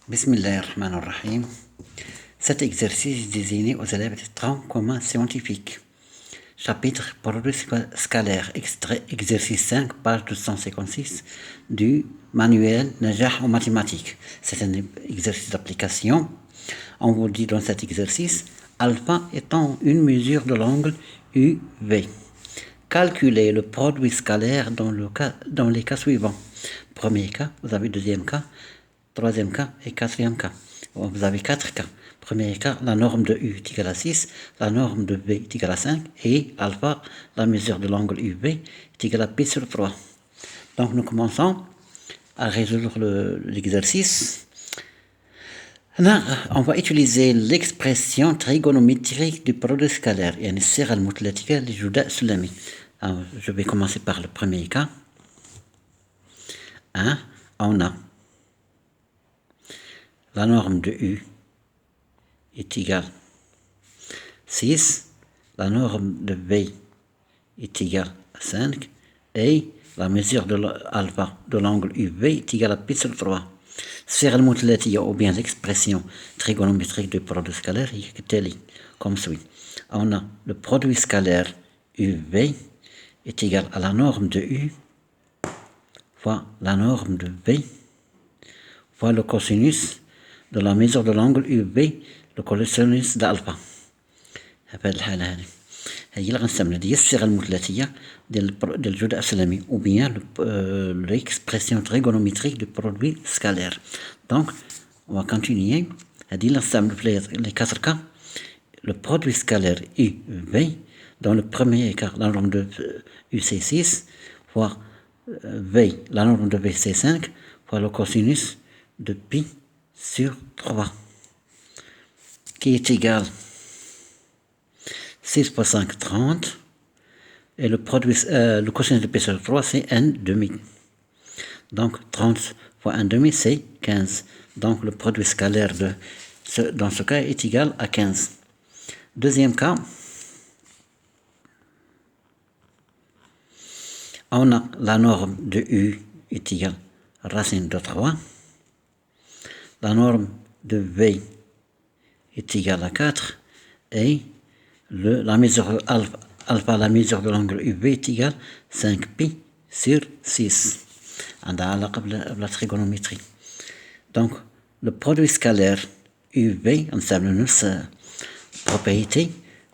Bismillahirrahmanirrahim. Cet exercice est destiné aux élèves de tronc commun scientifique. Chapitre produit scalaire, exercice 5, page 256 du manuel Najah en mathématiques. C'est un exercice d'application. On vous dit dans cet exercice, alpha étant une mesure de l'angle UV. Calculez le produit scalaire dans les cas suivants. Premier cas, vous avez deuxième cas, troisième cas et quatrième cas. Vous avez quatre cas. Premier cas, la norme de U est égale à 6, la norme de V est égale à 5 et alpha, la mesure de l'angle UV, est égale à pi sur 3. Donc nous commençons à résoudre l'exercice. Là, on va utiliser l'expression trigonométrique du produit scalaire. يعني الصيغة المثلثية لجداء سلمي. Je vais commencer par le premier cas. On a la norme de U est égale 6, la norme de V est égale à 5 et la mesure de alpha de l'angle UV est égale à pi sur 3. الصيغة المثلثية ou bien l'expression trigonométrique du produit scalaire est comme suit. On a le produit scalaire UV est égal à la norme de U fois la norme de V fois le cosinus de la mesure de l'angle UV le cosinus d'alpha. في الحالة هذه هي اللي غنستعملها هي الصيغة المثلثية ديال الجداء السلمي ou bien l'expression trigonométrique du produit scalaire. Donc on va continuer. هذه اللي غنستعملو في les quatre cas. Le produit scalaire UV dans le premier cas la norme de U c'est 6 fois V la norme de V c'est 5 fois le cosinus de pi sur 3 qui est égal 6 fois 5, 30 et le cosinus de pi sur 3 c'est 1 demi. Donc 30 fois 1 demi c'est 15. Donc le produit scalaire dans ce cas est égal à 15. Deuxième cas, on a la norme de U est égale à racine de 3. La norme de V est égale à 4 et la mesure alpha, la mesure de l'angle UV est égale à 5 pi sur 6. عندها علاقة بلا trigonométrie. Donc le produit scalaire UV نستعملو نفس propriété,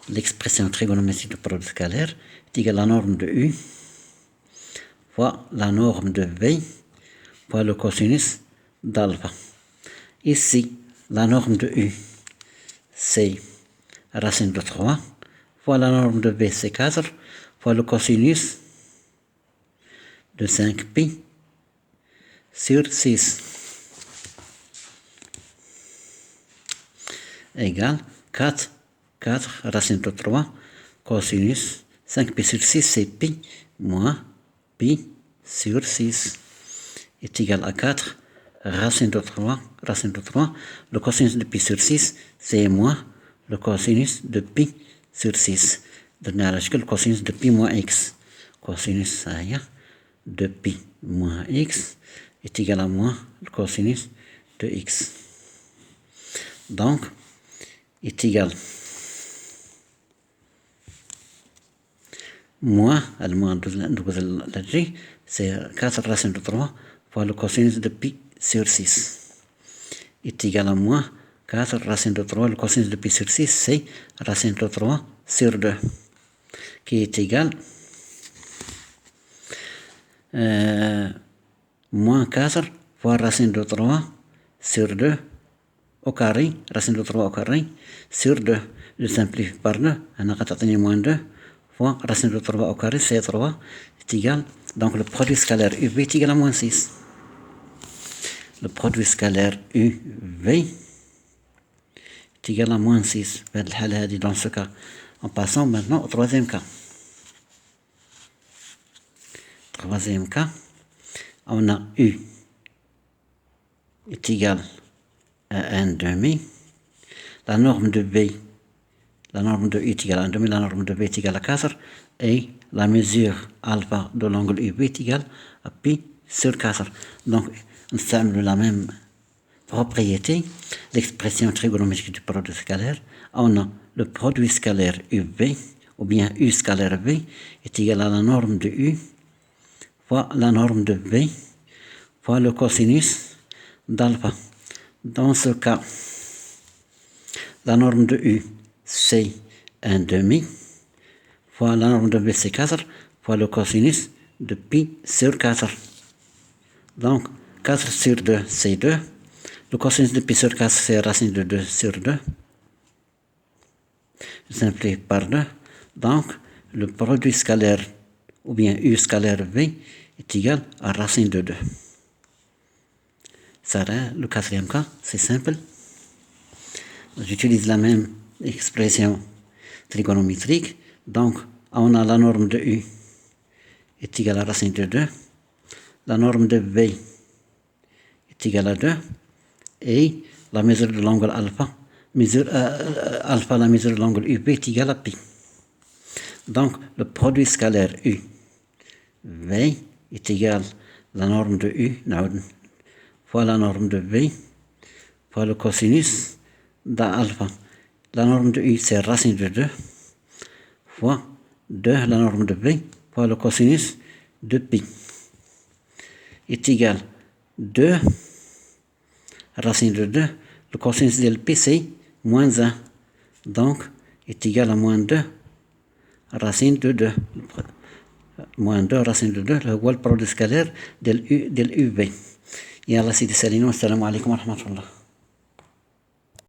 l'expression trigonométrique du produit scalaire est égale à la norme de U fois la norme de V fois le cosinus d'alpha. Ici, la norme de U, c'est racine de 3, fois la norme de V, c'est 4, fois le cosinus de 5 pi sur 6 égale 4 racine de 3, cosinus 5 pi sur 6, c'est pi moins pi sur 6 est égal à 4 racine de 3, le cosinus de pi sur 6 c'est moins le cosinus de pi sur 6. درنا على شكل cosinus de pi moins x. Cosinus de pi moins x est égal à moins le cosinus de x. Donc, est égal moins, le moins de G, c'est 4 racine de 3 fois le cosinus de pi sur 6 est égal à moins 4 racine de 3, le cosinus de pi sur 6 c'est racine de 3 sur 2 qui est égal moins 4 fois racine de 3 sur 2 au carré, racine de 3 au carré sur 2. Je simplifie par 2, on a moins 2 fois racine de 3 au carré, c'est 3 est égal, donc le produit scalaire UV est égal à moins 6. Le produit scalaire UV est égal à moins 6. Dans ce cas, en passant maintenant au troisième cas. Troisième cas, on a U est égal à 1 demi. La norme de V, la norme de U est égale à 1 demi, la norme de V est égale à 4 et la mesure alpha de l'angle UV est égale à pi sur 4. Donc, on semble la même propriété, l'expression trigonométrique du produit scalaire, on a le produit scalaire UV, ou bien U scalaire V, est égal à la norme de U fois la norme de V fois le cosinus d'alpha. Dans ce cas, la norme de U, c'est 1/2 fois la norme de V, c'est 4 fois le cosinus de pi sur 4. Donc, 4 sur 2, c'est 2. Le cosinus de pi sur 4, c'est racine de 2 sur 2. Je simplifie par 2. Donc, le produit scalaire, ou bien U scalaire V, est égal à racine de 2. Ça, le quatrième cas, c'est simple. J'utilise la même expression trigonométrique. Donc, on a la norme de U est égale à racine de 2. La norme de V est égale à 2. Et la mesure de l'angle alpha, la mesure de l'angle UB est égale à pi. Donc, le produit scalaire U, V, est égal à la norme de U, fois la norme de V, fois le cosinus d'alpha. La norme de U, c'est racine de 2, fois 2, la norme de V, fois le cosinus de pi, est égal à 2, racine de 2, le cosinus de pi, c'est moins 1. Donc, est égal à moins 2, racine de 2. Moins 2 racine de 2 هو البرودكت سكالير ديال UV. يلا سيدي سالينا والسلام عليكم ورحمة الله.